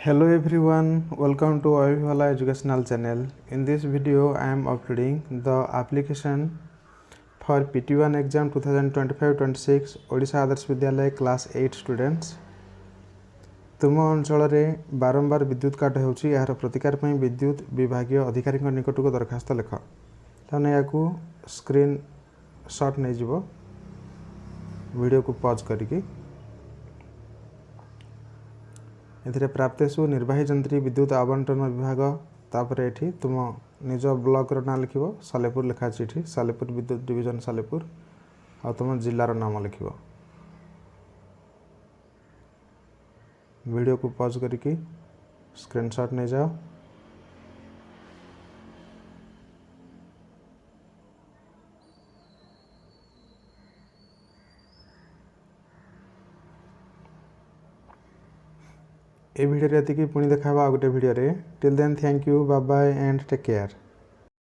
Hello everyone, welcome to Avivala educational channel. In this video I am uploading the application for PT1 exam 2025-26 Odisha Adarsh Vidyalaya class 8 students. तुम अंचल में बारंबार विद्युत काट होछि यार प्रतिकार पई विद्युत विभागीय अधिकारी निकट को दरखास्त लेख ताने याकू स्क्रीन शॉट नहीं जीवो वीडियो को पॉज करिकी एथिरे प्राप्तेषु निर्वाही जंत्री विद्युत आवंटन विभाग तापर एठी तुम निज ब्लॉक रो ना लिखिबो सालेपुर लिखा अछि एठी सालेपुर विद्युत डिवीजन सालेपुर आ तुम जिल्ला रो नाम लिखिबो वीडियो को पॉज करिकी स्क्रीनशॉट नहीं जाओ ए वीडियो रे एतिकी पुणी देखाबा आ गोटे वीडियो रे till then thank you bye bye and take care.